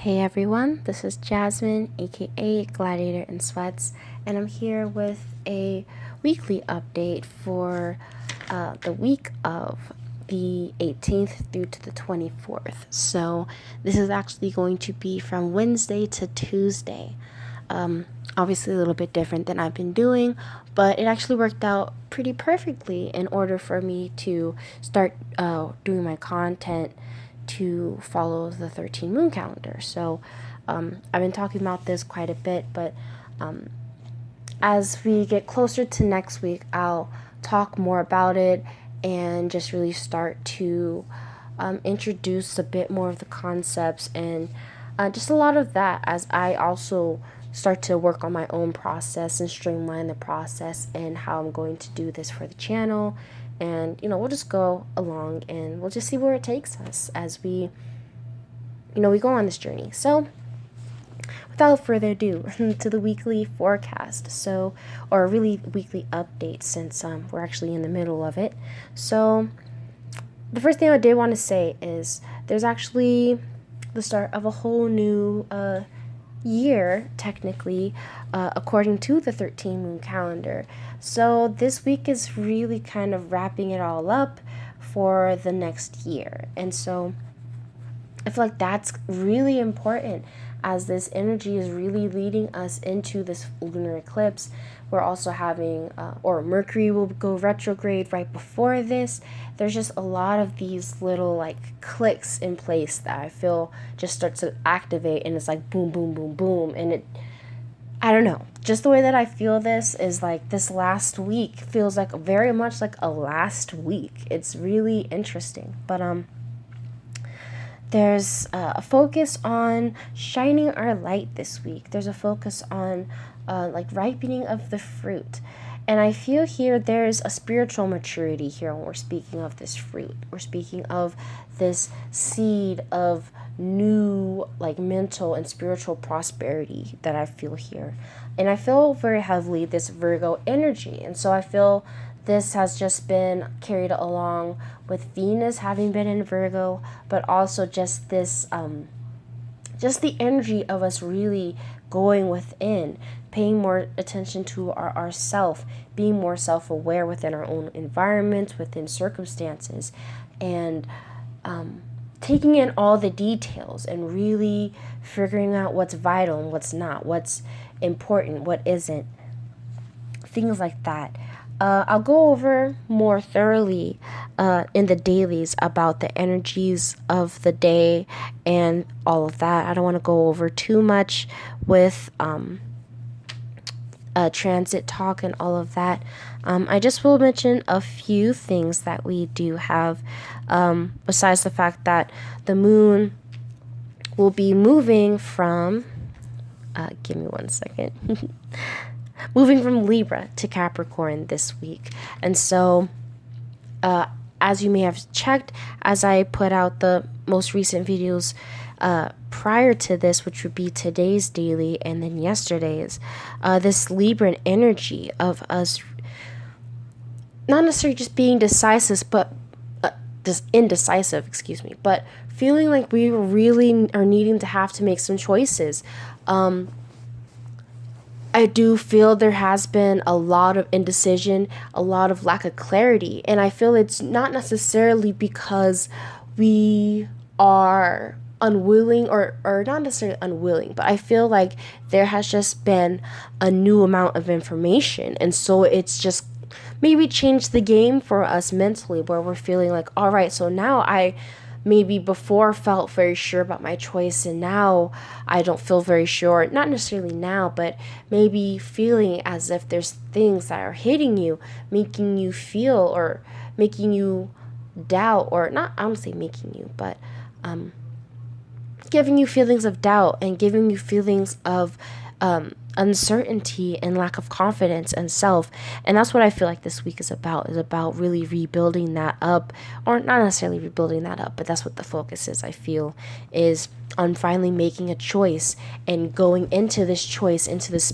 Hey everyone, this is Jasmine, aka gladiatorinsweats, and I'm here with a weekly update for the week of the 18th through to the 24th. So this is actually going to be from Wednesday to Tuesday. Obviously a little bit different than I've been doing, but it actually worked out pretty perfectly in order for me to start doing my content to follow the 13 moon calendar. So I've been talking about this quite a bit, but as we get closer to next week, I'll talk more about it and just really start to introduce a bit more of the concepts and just a lot of that as I also start to work on my own process and streamline the process and how I'm going to do this for the channel. And we'll just go along and we'll just see where it takes us as we go on this journey. So without further ado, to the weekly forecast, or really weekly update, since we're actually in the middle of it. So the first thing I did want to say is there's actually the start of a whole new year, technically, according to the 13 moon calendar. So this week is really kind of wrapping it all up for the next year. And so I feel like that's really important as this energy is really leading us into this lunar eclipse. We're also having, or Mercury will go retrograde right before this. There's just a lot of these little clicks in place that I feel just start to activate, and it's like boom, boom, boom, boom. And I don't know, just the way that I feel this is like this last week feels like very much like a last week. It's really interesting. But there's a focus on shining our light this week. There's a focus on ripening of the fruit. And I feel here there's a spiritual maturity here when we're speaking of this fruit. We're speaking of this seed of new mental and spiritual prosperity that I feel here. And I feel very heavily this Virgo energy. And so I feel this has just been carried along with Venus having been in Virgo, but also just this, just the energy of us really going within, paying more attention to ourself, being more self-aware within our own environment, within circumstances, and taking in all the details and really figuring out what's vital and what's not, what's important, what isn't, things like that. I'll go over more thoroughly in the dailies about the energies of the day and all of that. I don't want to go over too much with transit talk and all of that. I just will mention a few things that we do have, besides the fact that the moon will be moving from, give me one second, moving from Libra to Capricorn this week. And so, as you may have checked, as I put out the most recent videos prior to this, which would be today's daily and then yesterday's, this Libran energy of us not necessarily just being decisive, but indecisive, but feeling like we really are needing to have to make some choices. I do feel there has been a lot of indecision, a lot of lack of clarity, and I feel it's not necessarily because we are unwilling or not necessarily unwilling, but I feel like there has just been a new amount of information, and so it's just maybe changed the game for us mentally, where we're feeling like, all right, so now I maybe before felt very sure about my choice, and now I don't feel very sure, not necessarily now, but maybe feeling as if there's things that are hitting you, making you feel or making you doubt, or not, I don't say making you, but giving you feelings of doubt and giving you feelings of uncertainty and lack of confidence and self. And that's what I feel like this week is about really rebuilding that up, or not necessarily rebuilding that up, but that's what the focus is, I feel, is on finally making a choice and going into this choice, into this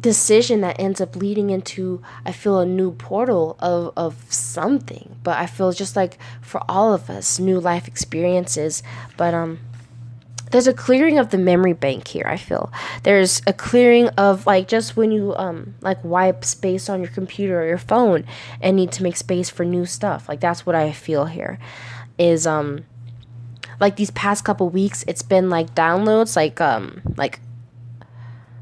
decision that ends up leading into, I feel, a new portal of something. But I feel just like for all of us, new life experiences. But there's a clearing of the memory bank here. I feel there's a clearing of, like, just when you like wipe space on your computer or your phone and need to make space for new stuff. Like, that's what I feel here is like these past couple weeks it's been like downloads, like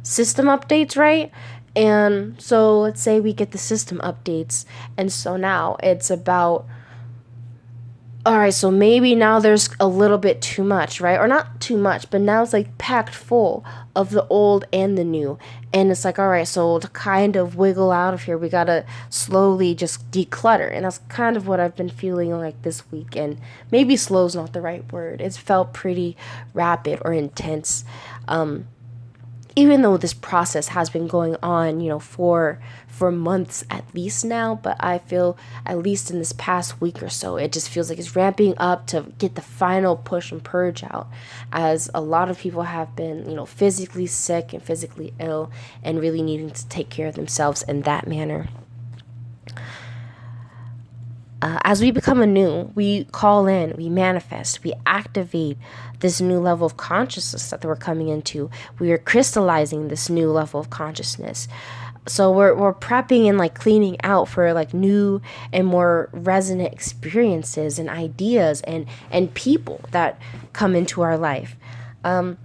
system updates, right? And so let's say we get the system updates, and so now it's about, all right, so maybe now there's a little bit too much, right? Or not too much, but now it's like packed full of the old and the new. And it's like, all right, so to kind of wiggle out of here, we got to slowly just declutter. And that's kind of what I've been feeling like this week. And maybe slow is not the right word. It's felt pretty rapid or intense. Even though this process has been going on, for months at least now, but I feel at least in this past week or so, it just feels like it's ramping up to get the final push and purge out, as a lot of people have been, physically sick and physically ill and really needing to take care of themselves in that manner. As we become anew, we call in, we manifest, we activate this new level of consciousness that we're coming into. We are crystallizing this new level of consciousness. So we're prepping and like cleaning out for like new and more resonant experiences and ideas and people that come into our life. I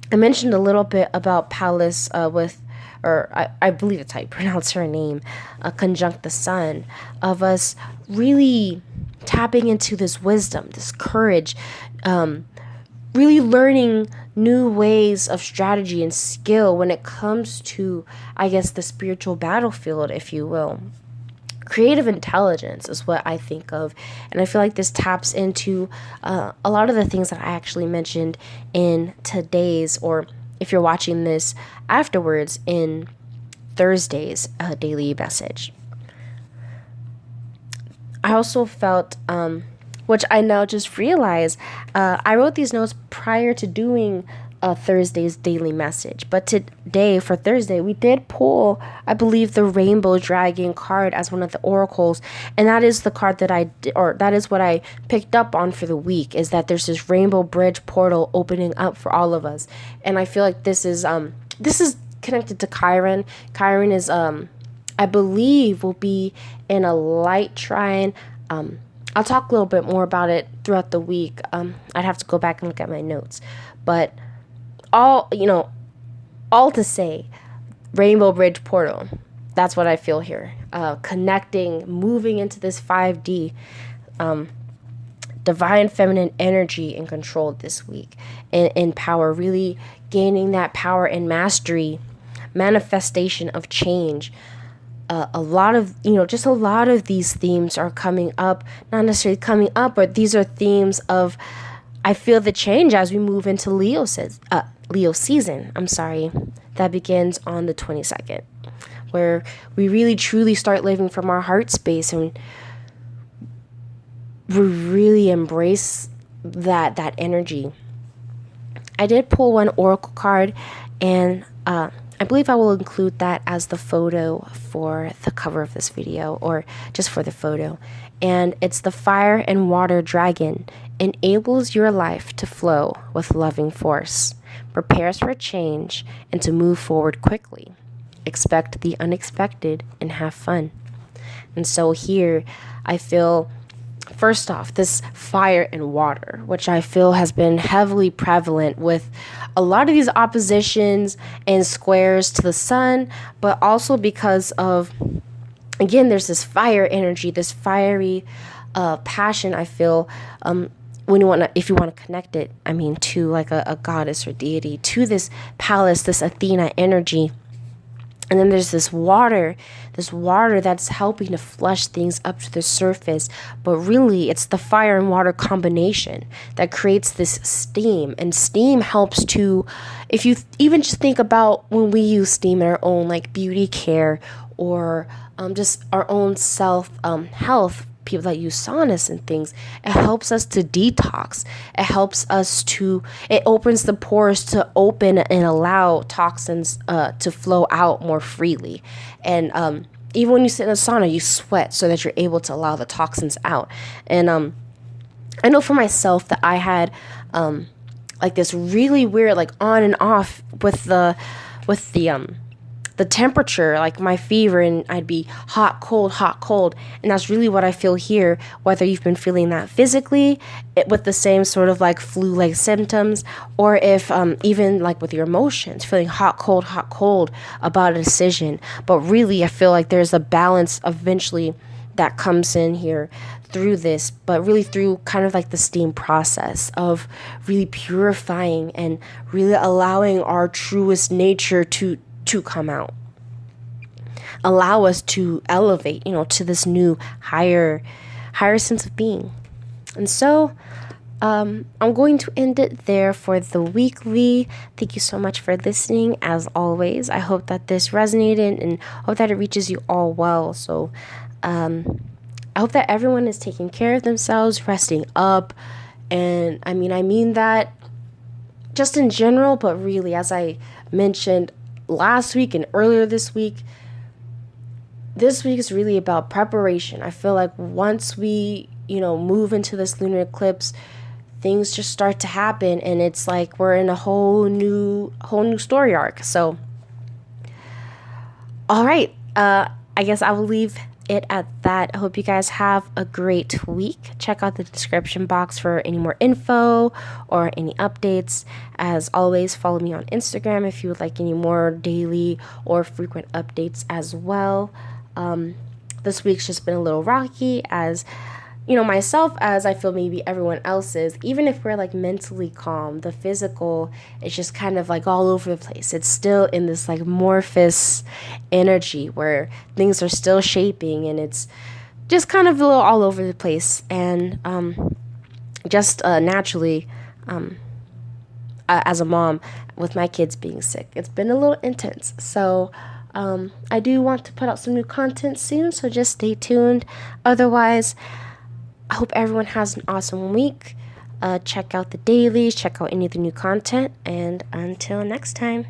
mentioned a little bit about Pallas I believe it's how you pronounce her name, conjunct the sun, of us really tapping into this wisdom, this courage, really learning new ways of strategy and skill when it comes to, I guess, the spiritual battlefield, if you will. Creative intelligence is what I think of, and I feel like this taps into a lot of the things that I actually mentioned in today's, or if you're watching this afterwards, in Thursday's daily message. I also felt, which I now just realized, I wrote these notes prior to doing Thursday's daily message. But today, for Thursday, we did pull, I believe, the Rainbow Dragon card as one of the oracles. And that is the card that that is what I picked up on for the week, is that there's this rainbow bridge portal opening up for all of us. And I feel like this is connected to Chiron. Chiron is, I believe, will be in a light trine. I'll talk a little bit more about it throughout the week. I'd have to go back and look at my notes. But all to say, Rainbow Bridge Portal, that's what I feel here. Connecting, moving into this 5D, divine feminine energy and control this week. And power, really gaining that power and mastery, manifestation of change. A lot of these themes are coming up, not necessarily coming up, but these are themes of, I feel, the change as we move into Leo season. That begins on the 22nd, where we really truly start living from our heart space, and we really embrace that energy. I did pull one oracle card, and I believe I will include that as the photo for the cover of this video, or just for the photo. And it's the Fire and Water Dragon. Enables your life to flow with loving force. Prepares for change and to move forward quickly. Expect the unexpected and have fun. And so here, I feel, first off, this fire and water, which I feel has been heavily prevalent with a lot of these oppositions and squares to the sun, but also because of, again, there's this fire energy, this fiery passion, I feel, if you want to connect it, to like a goddess or deity, to this Pallas, this Athena energy. And then there's this water that's helping to flush things up to the surface. But really, it's the fire and water combination that creates this steam. And steam helps to, if you even just think about when we use steam in our own like beauty care, or just our own self health, people that use saunas and things, it helps us to detox. It opens the pores to open and allow toxins to flow out more freely. And even when you sit in a sauna, you sweat so that you're able to allow the toxins out. And I know for myself that I had like this really weird, like on and off with the temperature, like my fever, and I'd be hot, cold. And that's really what I feel here, whether you've been feeling that physically with the same sort of like flu-like symptoms, or if even like with your emotions, feeling hot, cold about a decision. But really, I feel like there's a balance eventually that comes in here through this, but really through kind of like the steam process of really purifying and really allowing our truest nature to come out, allow us to elevate, to this new higher sense of being. And so I'm going to end it there for the weekly. Thank you so much for listening. As always, I hope that this resonated and hope that it reaches you all well. So I hope that everyone is taking care of themselves, resting up. And I mean that just in general, but really, as I mentioned last week and earlier this week is really about preparation. I feel like once we, move into this lunar eclipse, things just start to happen, and it's like we're in a whole new story arc. So, all right, I guess I will leave it at that. I hope you guys have a great week. Check out the description box for any more info or any updates. As always, follow me on Instagram if you would like any more daily or frequent updates as well. This week's just been a little rocky, as myself, as I feel maybe everyone else is. Even if we're like mentally calm, the physical is just kind of like all over the place. It's still in this like amorphous energy where things are still shaping, and it's just kind of a little all over the place. And just naturally, as a mom with my kids being sick, it's been a little intense. So I do want to put out some new content soon, so just stay tuned. Otherwise, I hope everyone has an awesome week. Check out the dailies, check out any of the new content, and until next time.